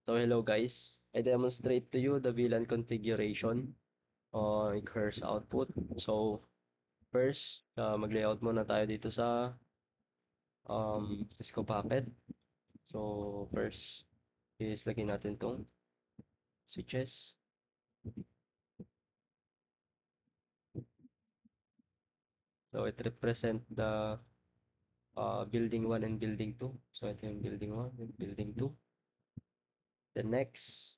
So hello guys, I demonstrate to you the VLAN configuration on Curse output. So first, mag-layout muna tayo dito sa Cisco packet. So first is lagyan natin tong switches. So it represent the building 1 and building 2. So ito yung building 1 and building 2. The next,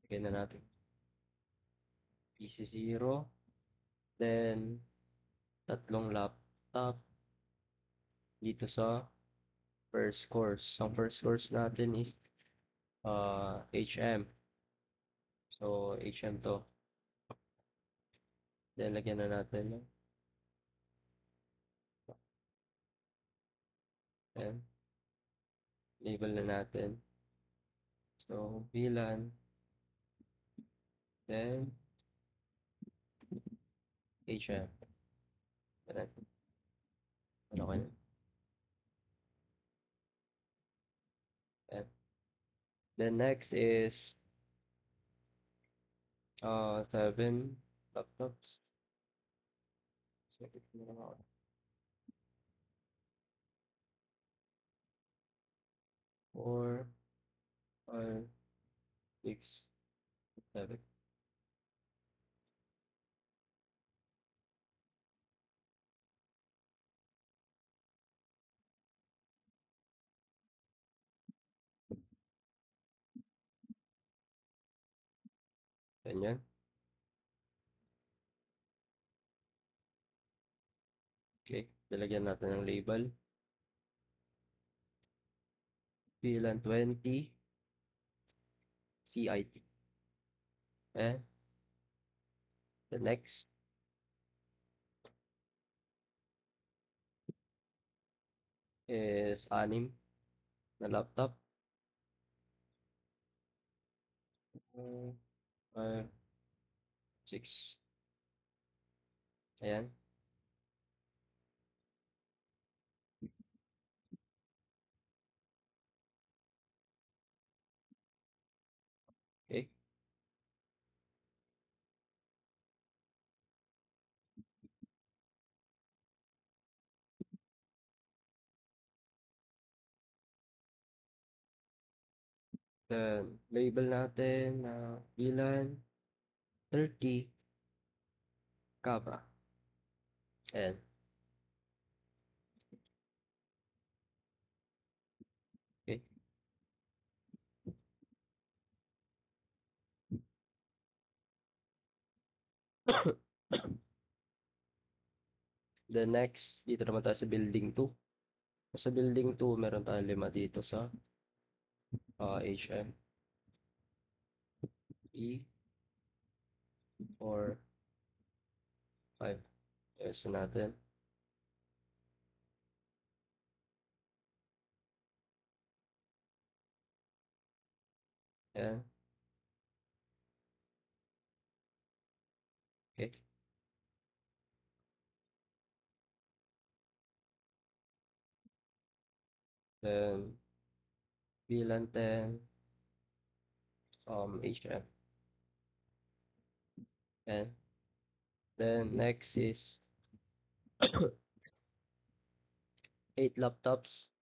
lagyan na natin PC0. Then tatlong laptop dito sa first course. Ang first course natin is HM. So, HM to. Then, lagyan na natin ng M. Label na natin. So, VLAN. Then, HM. Ganun. Ano kayo? And then, next is 7 laptops. So, ito na lang ako. 4, 5, 6, 7. Ganyan. Okay. Lalagyan natin ng label. VLAN 20 CIT. And the next is 6 na laptop. 5, 6. Ayan. Okay. Then, label natin na VLAN 30 Kappa. Ayan. Okay. The next, dito naman tayo sa building 2. Sa building 2, meron tayong 5 dito sa HM. E, 4, 5. Yes, natin. Ayan. Okay. Then, VLAN 10 HM. And then next is 8 laptops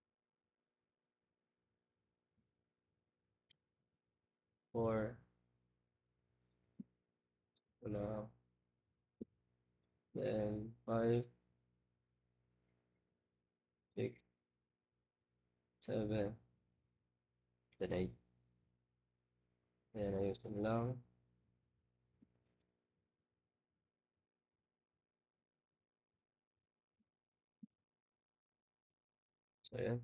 for ano, then 5, 6, 7, then 8. Ayan, ayusin lang. So, ayan.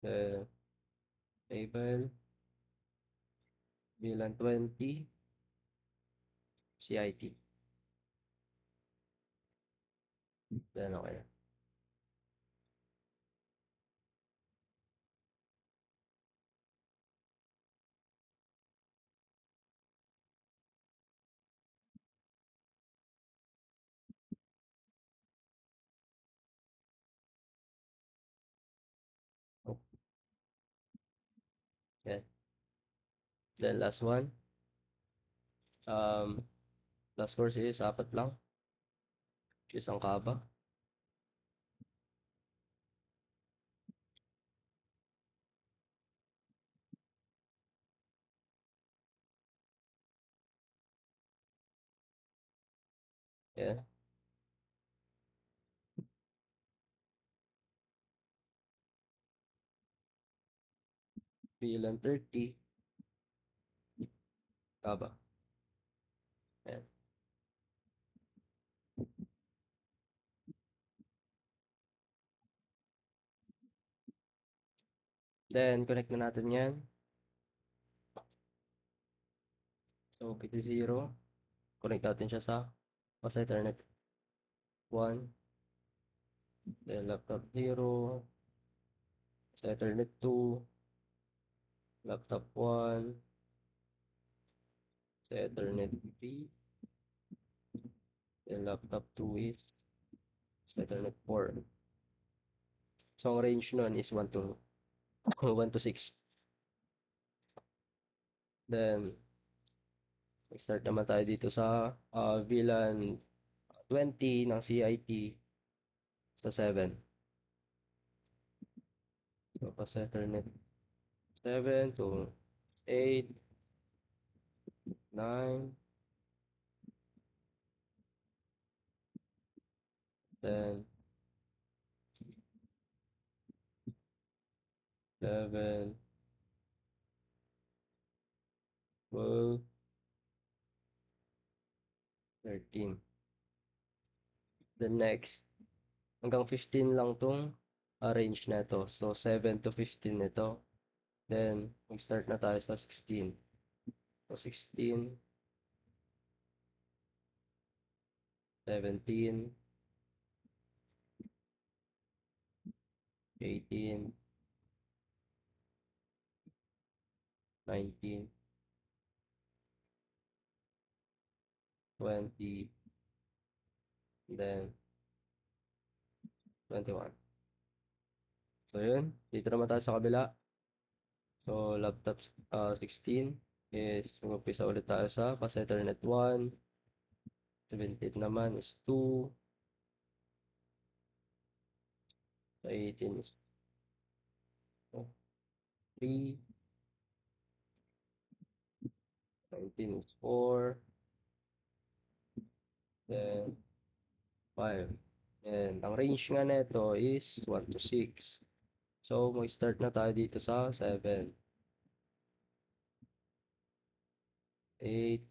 Then, label, VLAN 20, CIT. Then, okay. Then last one. Last course is apat lang. Which is ang kaba. Yeah. Bilang 30. Kaba. Ayan. Then, connect na natin yan. So, PT0. Connect natin siya sa basta Ethernet 1. Then, laptop 0. Sa Ethernet 2. Laptop 1. Sa Ethernet 3. Then, laptop 2 is sa Ethernet 4. So, ang range nun is 1 to 1 to 6. Then, start naman tayo dito sa VLAN 20 ng CIT sa 7. So, pa Ethernet 7 to 8, 9, 10, 11, 12, 13. The next, hanggang 15 lang tong range na ito. So, 7 to 15 ito. Then, mag-start na tayo sa 16. So, 16, 17, 18, 19, 20, then 21. So, yun. Dito naman tayo sa kabila. So, laptop 16 is mag-umpisa ulit tayo sa pas Ethernet 1. 17 naman is 2. Sa 18 is 3. 19 is 4. Then 5. And ang range nga nito is 1 to 6. So, mag-start na tayo dito sa 7, 8,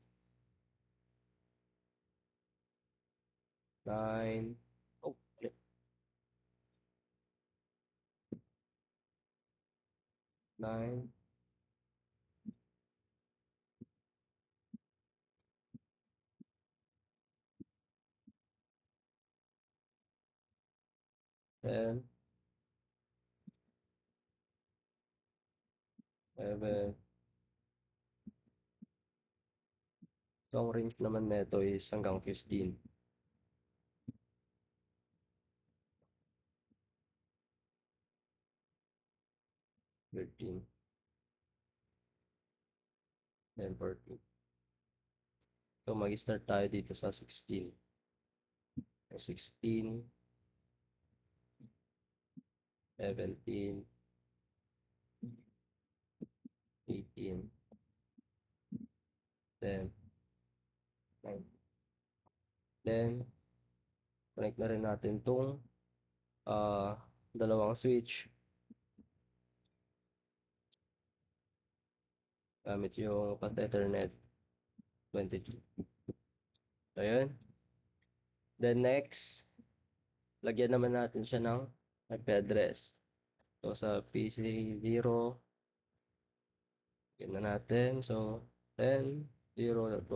9, oh, 9, 10, 11. So, ang range naman nito is hanggang 15, 13, then 14. So, mag-start tayo dito sa 16. So, 16, 17, 18, 10, 9. Then, connect na rin natin tong ah, dalawang switch gamit yung path Ethernet 22. So, yun. Then, next, lagyan naman natin siya ng IP address. So, sa PC0, lagyan na natin. So, 10, 0.1.1.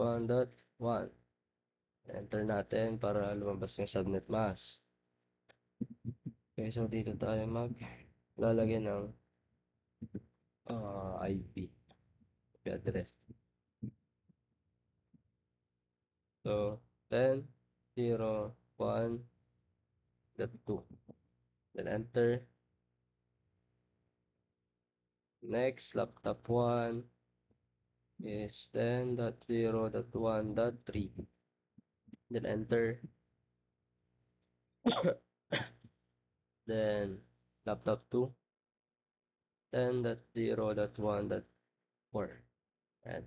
Enter natin para lumabas yung subnet mask. Okay, so dito tayo lalagyan ng IP address. So, 10.0.1.2. Then enter. Next, laptop 1. is 10.0.1.3. Then enter. Then laptop 2, 10.0.1.4. Ayan.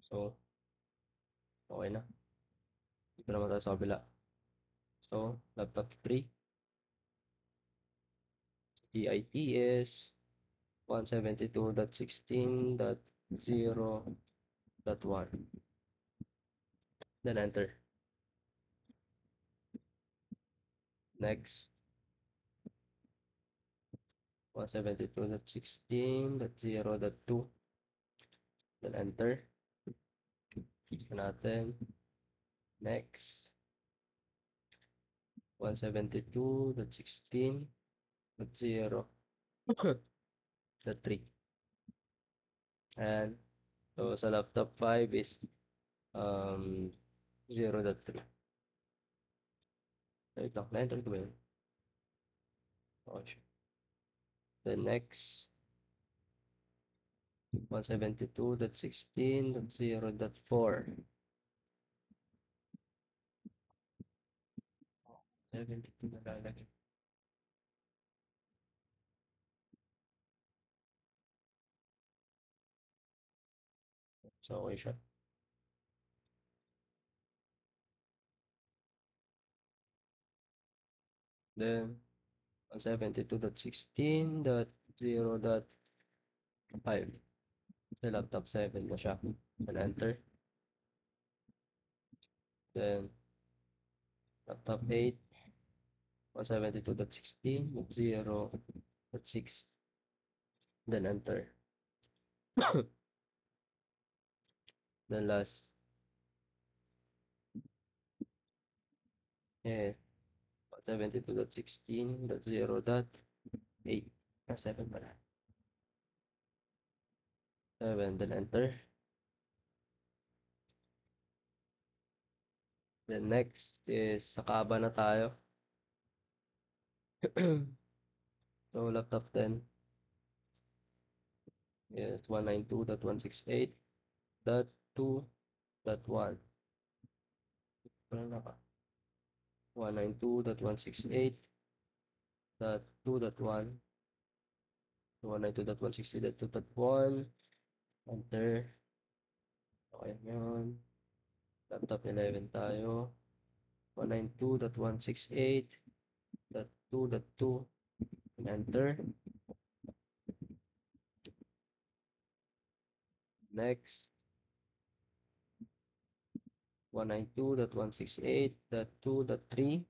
So, okay na. Dito naman tayo sa kabila. So, laptop 3, GIT is 172.16.0.1. Then enter. Next, 172.16.0.2. Then enter. Isa natin. Next, 172.16.0.3. And so sa laptop 5 is 0.3. Wait lang, na-enter ko ba yun? Okay siya. The next, 172.16.0.4. 72 na lalagay. So, okay siya. Then, 172.16.0.5. Sa laptop 7 na siya. Then enter. Then, laptop 8, 172.16.0.6. Then enter. Then last, 172.16.0.8. 7 pala. 7, then enter. Then next is sa Kaba na tayo. So, laptop 10 is 192.168.2.1. Wala na ka. 192.168.2.1. 192.168.2.1. Enter. Okay yun. Laptop 11 tayo. 192.168.2.2. Enter. Next. 192.168.2.3.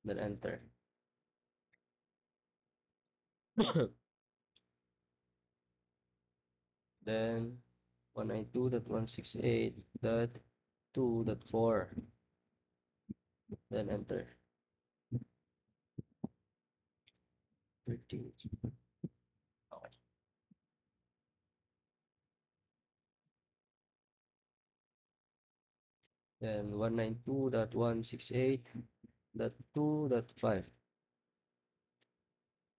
Then enter. Then 192.168.2.4. Then enter. 13. Okay. Then 192.168.2.5.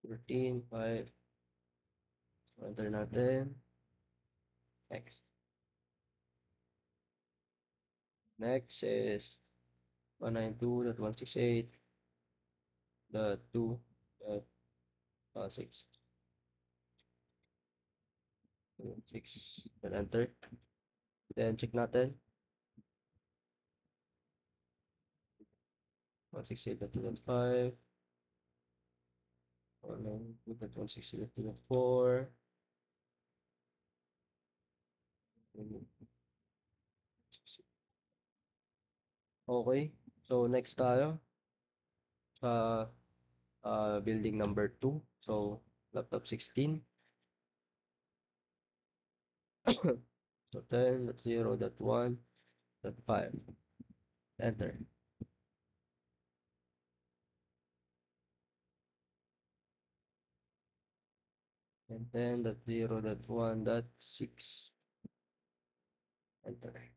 13, 5. Enter natin. Next. Next is 192.168.2.6. 6. Then enter. Then check natin. 168.2.5. 192.168.2.4. Okay. So next tayo sa building number 2. So laptop 16. So 10.0.1.5. Enter. And 10.0.1.6. Enter.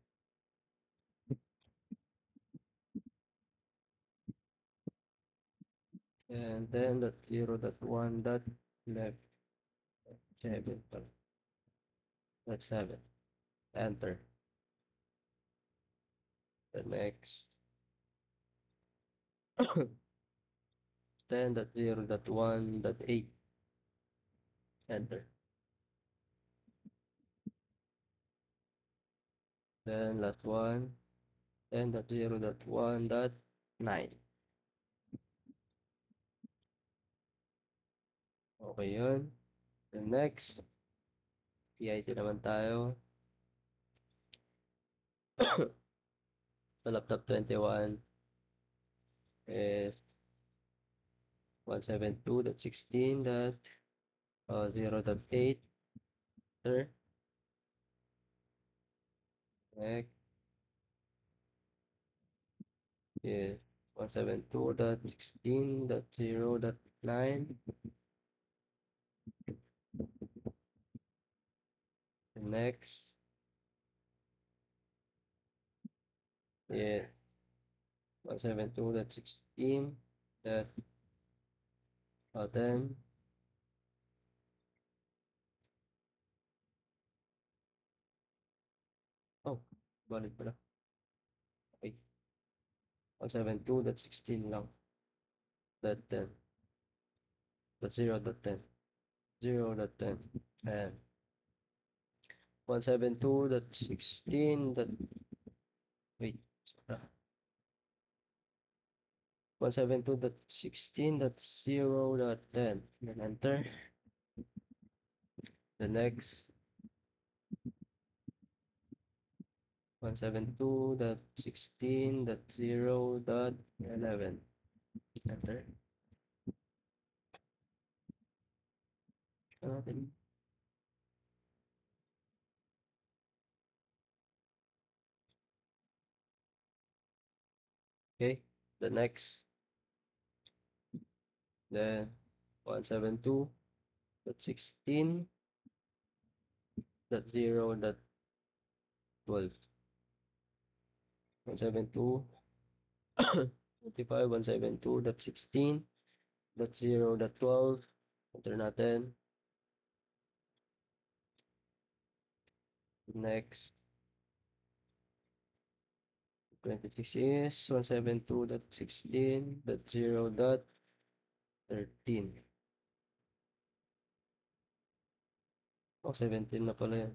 And 10.0.1.11. 7 pala. That's 7. Enter. The next 10.0.1.8. Enter. Then last one 10.0.1.9. Okay yun. The next PIT naman tayo. Sa laptop 21 is 172.16.0.8. Enter. Next is 172.16.0.9. The next is 172.16.10. Oh, balik pala. Okay. 172.16 lang. Dot 10. Dot 0.10. 0.10. And 172.16. Wait. 172.16.0.10. Then enter. The next 172.16.0.11. Enter. Natin. Okay. The next. Then 172.16.0.12. 172.25, 172.16.0.12. Enter natin. Next 26 is 172.16.0.13. Oh, 17 na pala yan.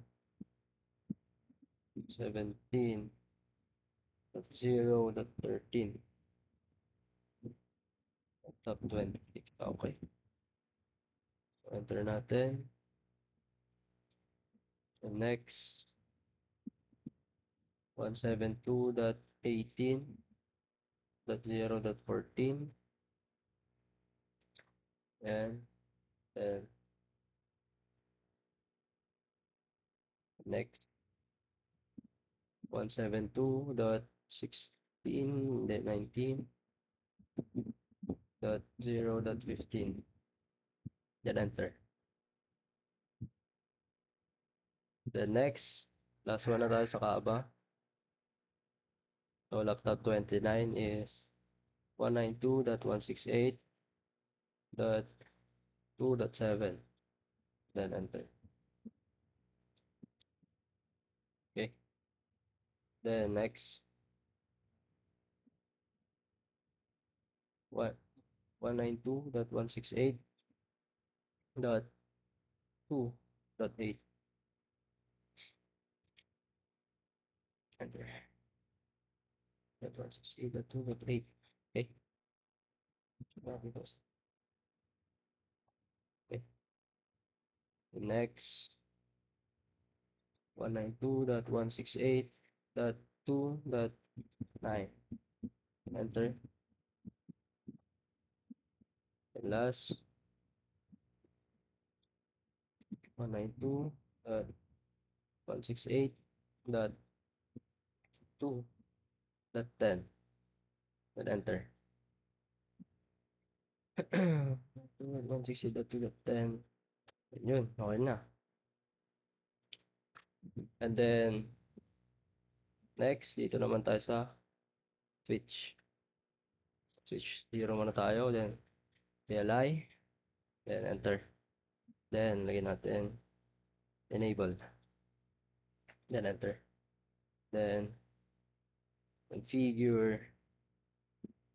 17.0.13. Top 26. Okay. So, enter natin. The next 172.18.0.14. And then next 172.16, then 19.0.15. Then enter. The next, last one na tayo sa Kaaba. So laptop 29 is 192.168.2.7. Then enter. Okay. Then next 192.168.2.8. Enter. 168.2.8. Okay. Okay. The next 192.168.2.9. Enter. And last 192.168.2.10. And enter. 168.2.10. Yun, okay na. And then, next, dito naman tayo sa switch. Switch 0 muna tayo, then CLI, then enter. Then, lagyan natin enable. Then, enter. Then, configure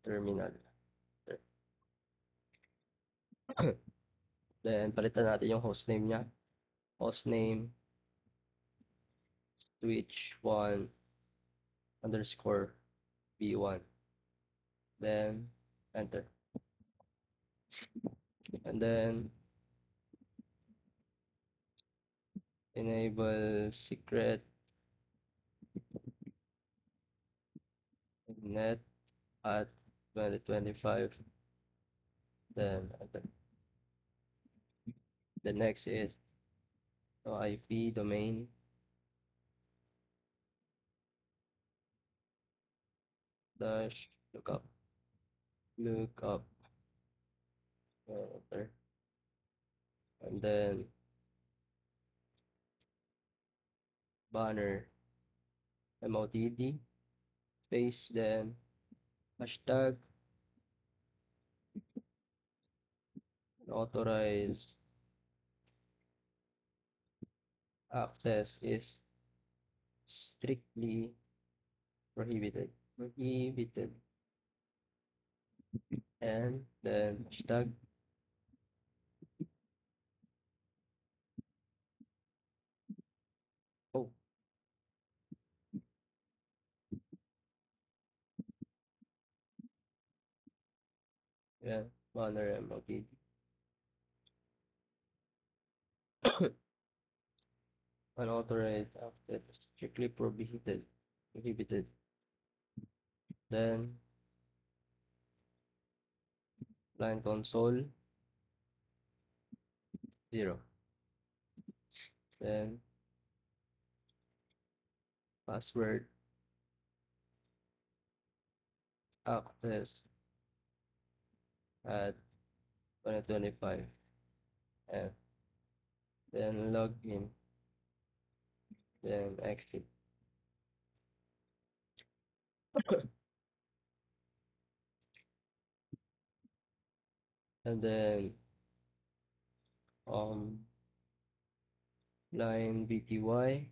terminal. Then, palitan natin yung hostname niya. Hostname, switch1 underscore v1. Then, enter. And then, enable secret net at 2025. Then, enter. The next is IP domain dash lookup, enter. And then, banner MOTD space, then hashtag authorized access is strictly prohibited. Prohibited. And then hashtag. Oh, yeah. Banner MOTD. Unauthorized access strictly prohibited. Prohibited. Then line console 0. Then password access at 2025. And then login. Then exit. And then um line bty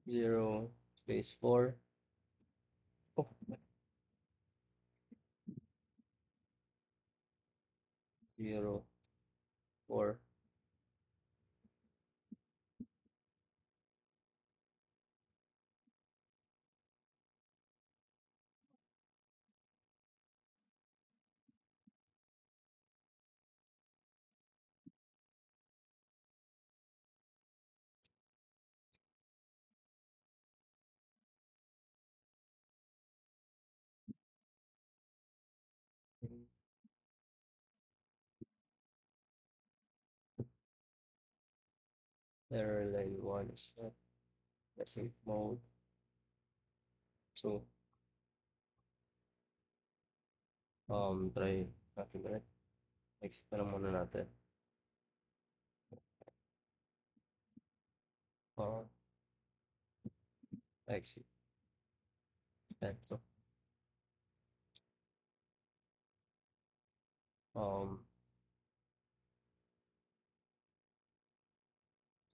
0 space 4. Oh, 0 4. Error line 1 is not the safe mode. So try natin ulit. Exit na lang muna natin. Uh, exit. And so um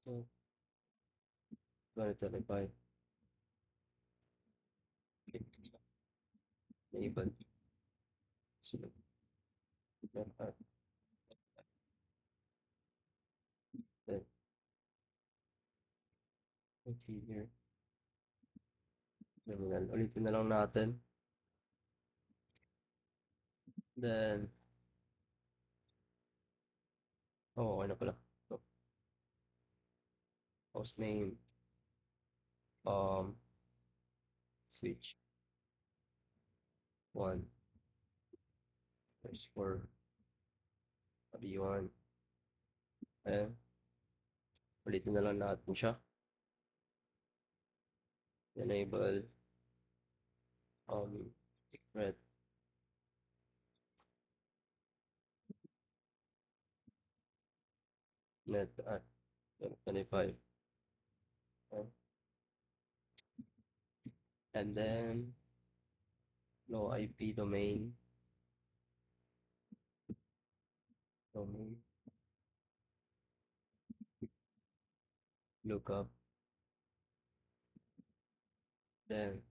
so 2025. Click enable. So then then configure terminal. Ulitin na lang natin. Then okay na pala. So, host name switch 1 underscore v1. Ayan. Ulitin na lang natin siya. Enable secret net at 25. And then no IP domain lookup, then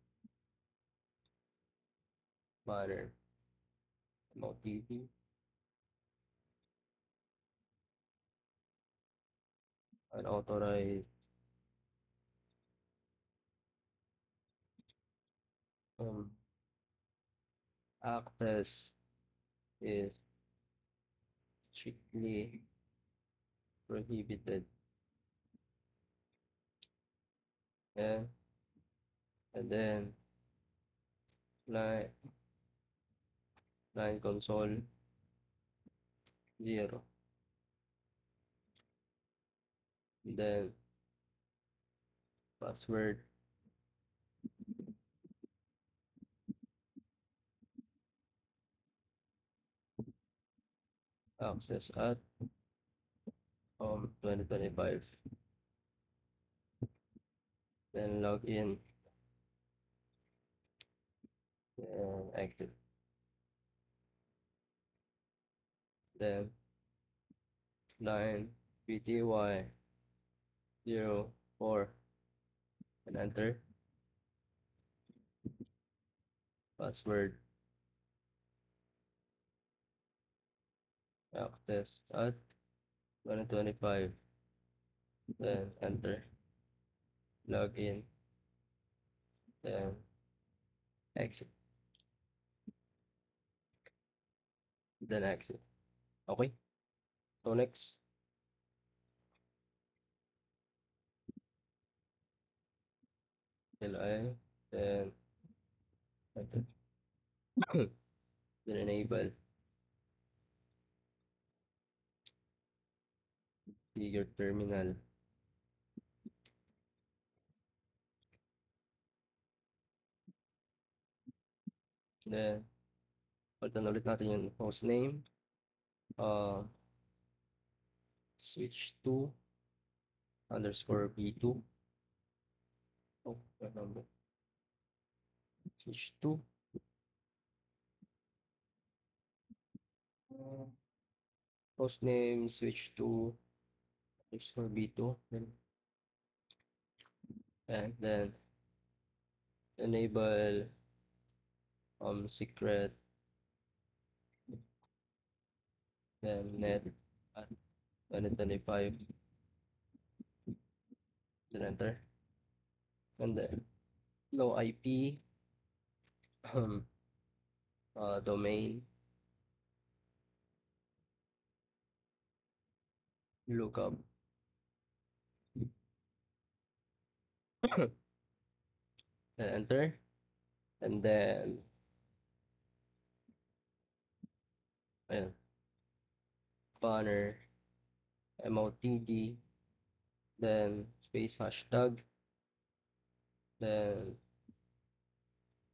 banner, MOTD, unauthorized, um, access is strictly prohibited, and then line line console 0, then password access at 2025, then log in and exit, then line PTY 04 and enter password access at 2025, then enter log in, then exit, then exit. Okay, so next, LI, then enter, then enable figure terminal, then palitan ulit natin yung hostname, uh, switch to underscore b2, oh, what number? Switch to uh, hostname switch to underscore b2, and then enable secret, then net at 2025, then enter, and then no IP, domain, lookup, then enter, and then ayan, banner, MOTD, then space hashtag, then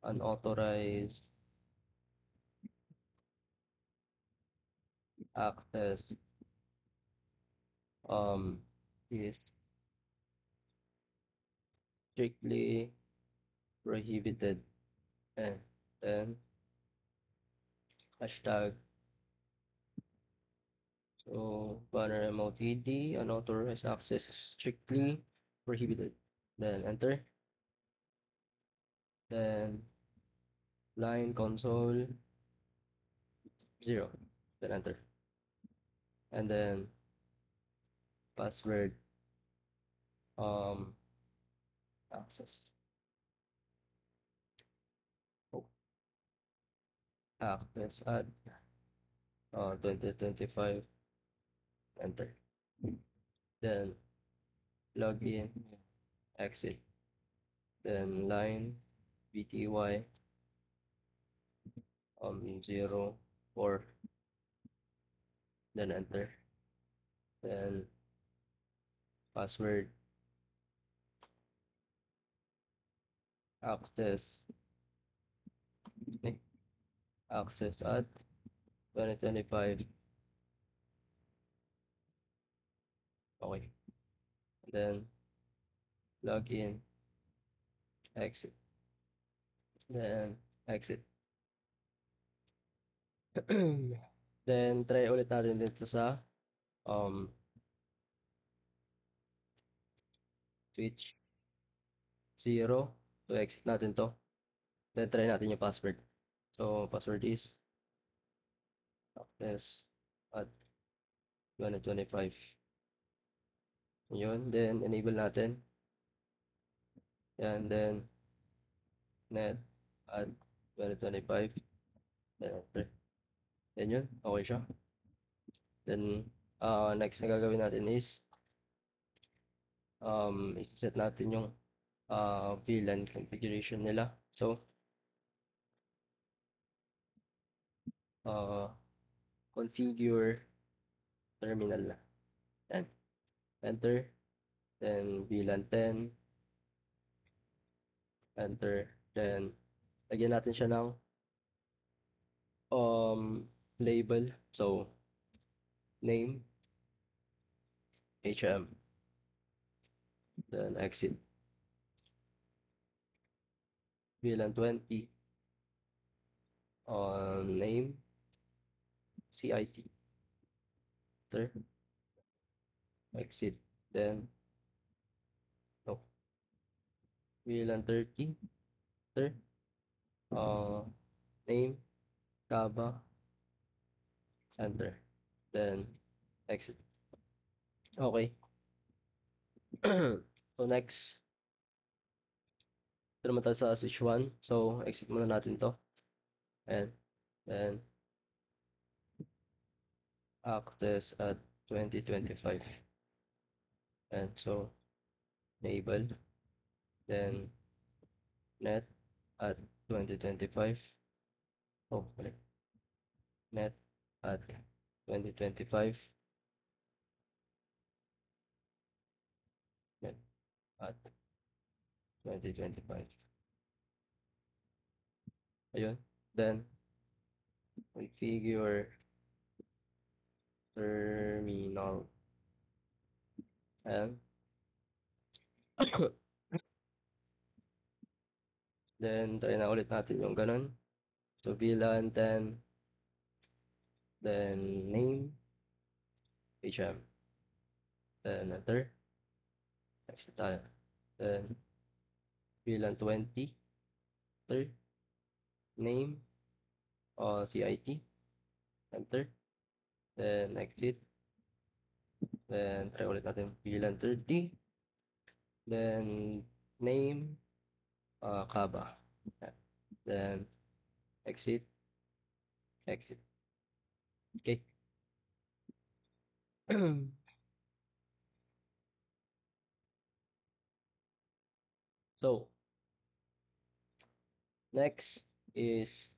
unauthorized access um is strictly prohibited, and then hashtag, so banner MOTD, unauthorized access is strictly prohibited, then enter, then line console 0, then enter, and then password um access, oh, access at 2025, enter, then login, exit, then line bty 0 4, then enter, then password access, access at 2025, okay, then login, exit, then exit. Then try ulit natin dito sa um switch 0. So, exit natin to. Then, try natin yung password. So, password is access at 2025. Yun. Then, enable natin. Yan. Then, net at 2025. Then, enter. Then, yun. Okay siya. Then, next na gagawin natin is i-set natin yung VLAN configuration nila. So, configure terminal na. Yan. Enter. Then, VLAN 10. Enter. Then, lagyan natin siya ng label. So, name, HM. Then, exit. VLAN 20. Name, CIT. Enter. Exit. Then, no. VLAN 30. Enter. Name, Kaba. Enter. Then, exit. Okay. So, next. Ito naman tayo sa switch 1. So, exit muna natin to. And then, access at 2025. And so, enable. Then, net at 2025. Oh, wait. Net at 2025. Net at 2025. Ayun. Then, configure terminal. And, then, try na ulit natin yung ganun. So, VLAN 10. Then, name, HM. Then, enter. Exit tayo. Then, VLAN 20. Enter. Name, CIT. Enter. Then, exit. Then, try ulit natin VLAN 30. Then, name, Kaba. Then, exit. Exit. Okay. So, next is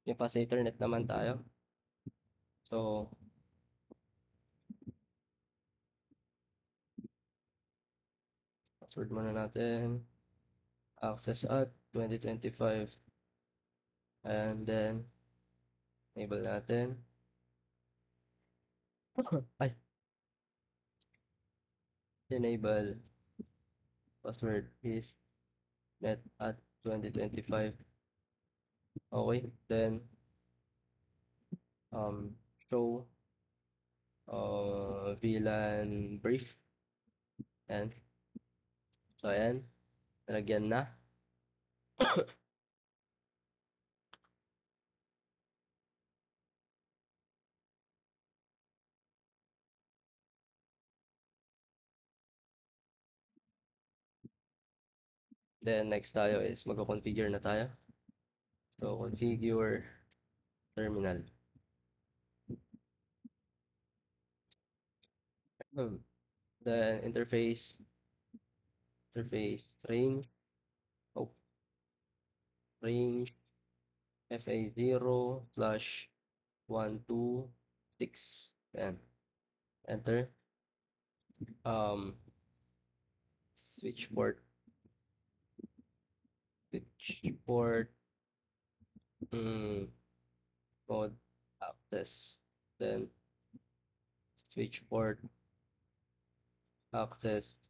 yung pa sa internet naman tayo. So, password muna natin. Access at 2025. And then, enable natin. Ay, enable. Password is net at 2025. Okay. Then, show VLAN brief. And, so ayan. Nalagyan na. Then, next tayo is mag-configure na tayo. So, configure terminal. Then, interface range. Oh, range FA0 slash 126. Ayan. Enter. Switch port. Mode access. Then, switch port access.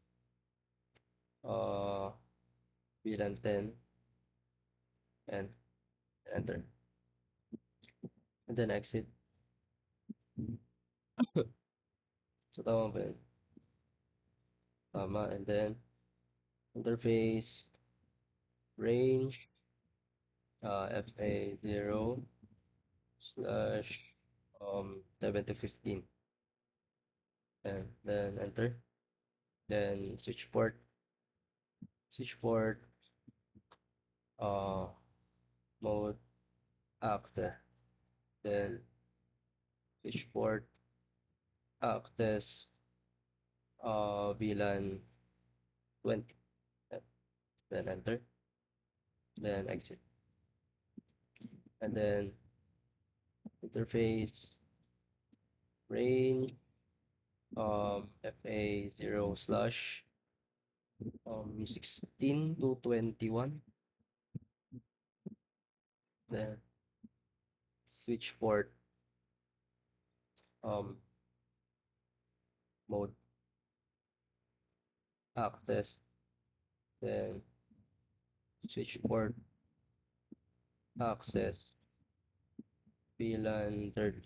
VLAN 10. And enter. And then exit. So, tama ba yun? Tama. And then, interface, range, FA0 slash 7 to 15. And then enter. Then switch port, uh, mode, access. Then switch port, access, VLAN 20. Then enter. Then exit. And then interface, range, FA0 slash 16 to 21. Then switch port, mode, access. Then switch port, access, VLAN 30.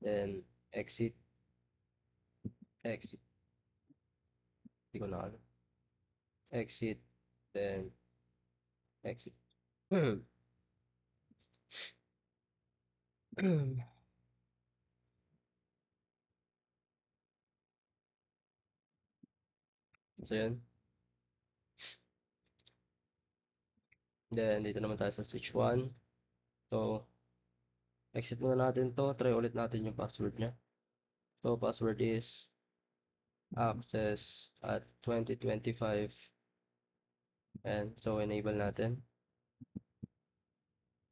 Then exit, exit. Hindi ko na ano. Exit, then exit. So, yun. Then, dito naman tayo sa switch 1. So, exit muna natin to. Try ulit natin yung password niya. So, password is access at 2025. And so, enable natin.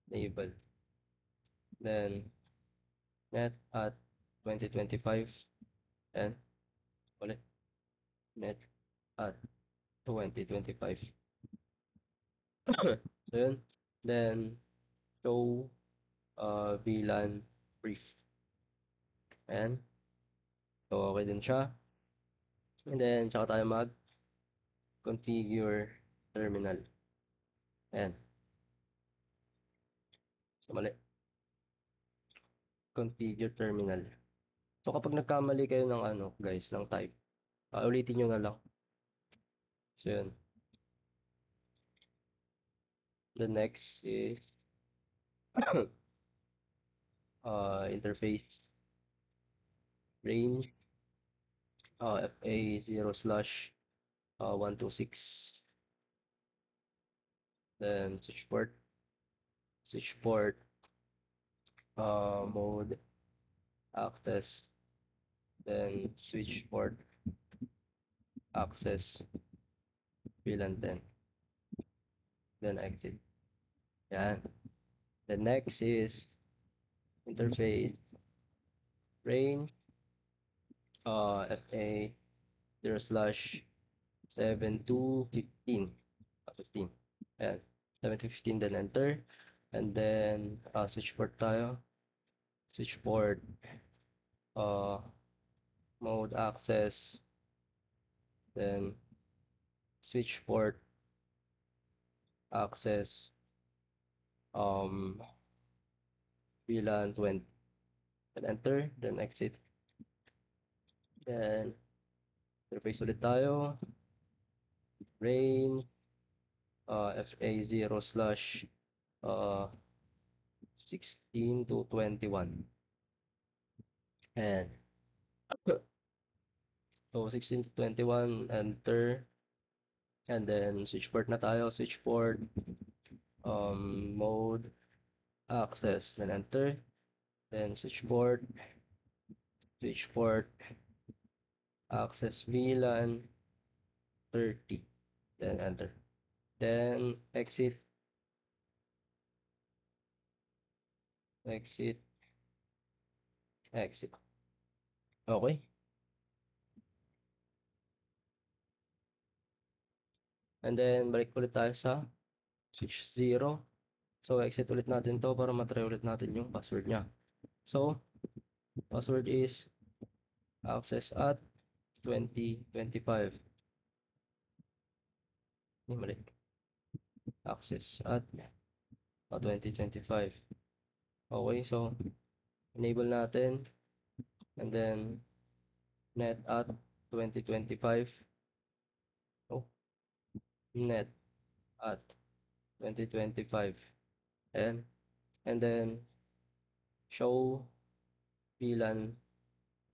Enable. Then, net at 2025. And, ulit. Net at 2025. So, yun. Then, show VLAN brief. Ayan. So, okay din siya. And then, tsaka tayo mag-configure terminal. Ayan. So, mali. Configure terminal. So, kapag nagkamali kayo ng ano, guys, ng type, ulitin nyo na lang. So, yun. The next is interface range FA0 slash 126. Then switch port mode access. Then switch port access VLAN 10. Then exit. Yan. The next is interface range FA0 slash 7 to 15. 15. Ayan. 7 to 15, then enter. And then switch port tayo. Switch port mode access. Then switch port access VLAN 20. Then enter. Then exit. Then interface ulit tayo. Range FA0 slash 16 to 21. And so 16 to 21, enter. And then switch port na tayo. Switch port mode access. Then enter. Then switch port access VLAN 30. Then enter. Then exit. Exit. Exit. Okay. And then balik ulit tayo sa switch 0. So exit ulit natin to para matry ulit natin yung password niya. So password is access at 2025. Mali. Access at 2025. Okay, so enable natin. And then net at 2025. Oh, net at 2025. And then show VLAN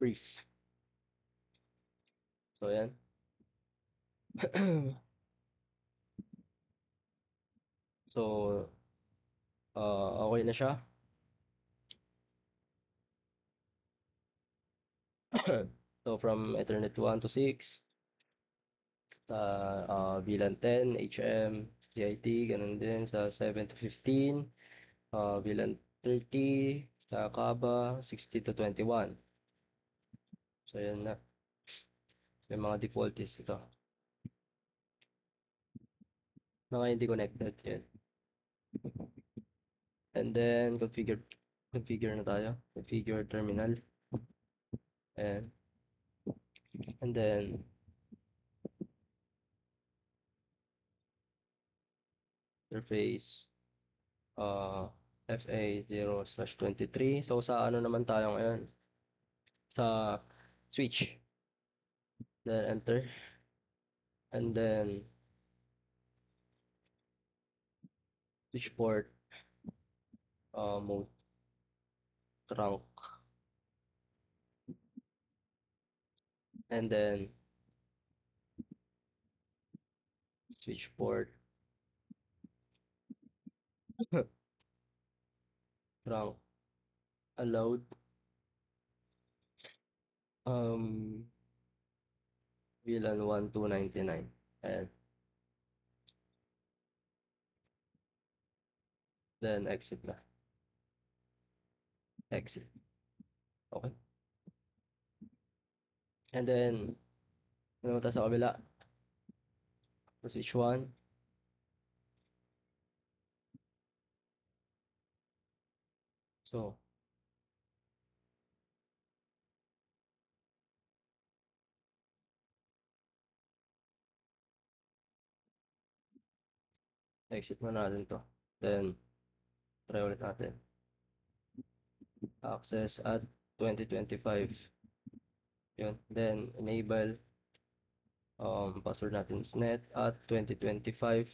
brief. So, yan. So, okay na siya. So, from Ethernet 1 to 6, sa VLAN 10, HM, GIT, ganun din sa 7 to 15, VLAN 30, sa Kaba, 60 to 21. So, yan na. Yung mga default is ito. Mga hindi connected yan. And then, configure na tayo. Configure terminal. And then, interface, FA0/23. So, sa ano naman tayo ngayon? Sa switch. Then, enter. And then, switch port, mode, trunk. And then, switch port, trunk, allowed. VLAN 1299. And then, exit na. Exit. Okay. And then, pumunta sa kabila. Sa switch 1. So, exit mo natin to. Then, try ulit natin. Access at 2025. Yun. Then, enable. Password natin is net at 2025.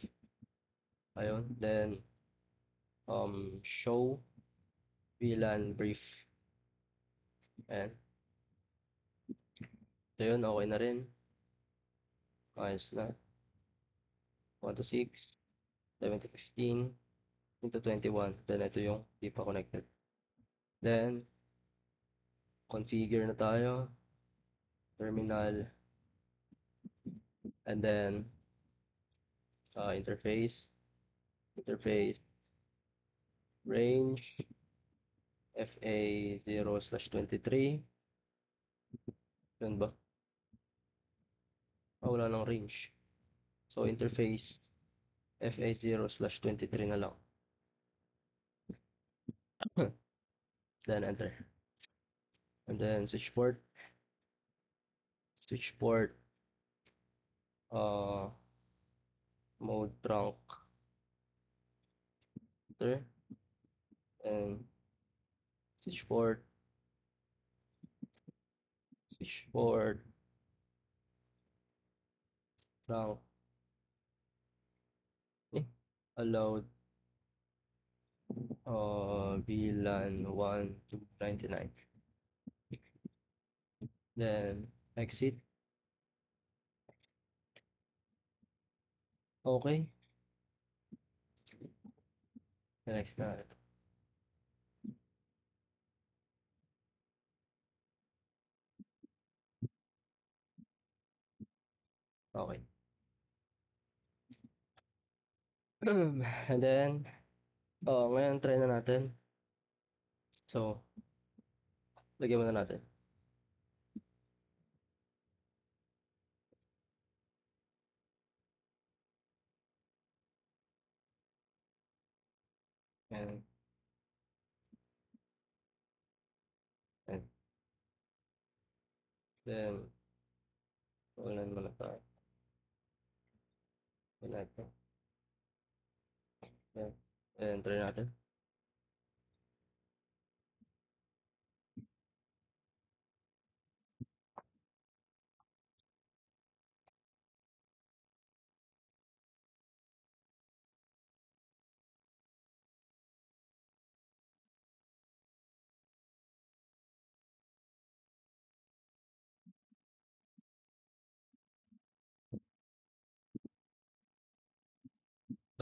Ayun. Then, show VLAN brief. Ayan. So, yun. Okay na rin. Ayos na. 1 to 6, 7 to 15, into 21. Then, ito yung di pa connected. Then, configure na tayo. Terminal. And then, interface. Interface. Range. FA0/23. Yun ba? Wala nang range. So, interface. FA0/23 na lang. Then, enter. And then, switch port. Switch port. Uh, mode trunk. Enter. And switch port. Switch port. Trunk. Allowed. VLAN 1 to 99. Then, exit. Okay. Next na ito. Okay. And then, ngayon try na natin. So, lagyan muna natin. And, and then, ulan muna tayo. Connect. Yan. And try natin.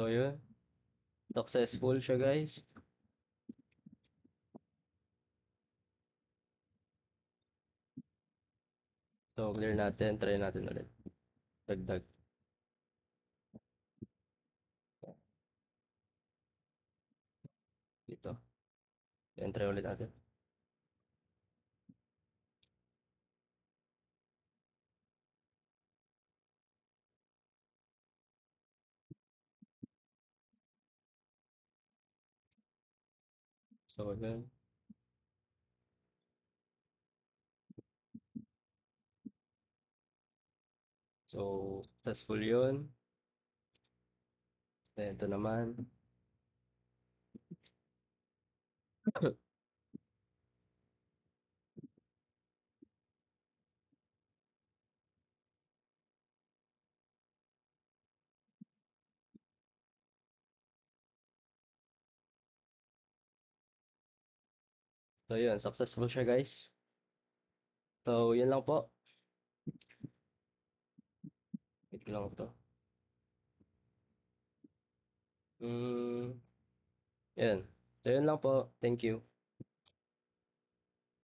So, yun. Successful siya, guys. So, clear natin. Try natin ulit. Dagdag. Dito. Then, try ulit natin. So, yun. So, successful yun. Then, ito naman. So, yun. Successful siya, guys. So, yun lang po. Wait lang to. Hmm, yan. So, yun lang po. Thank you.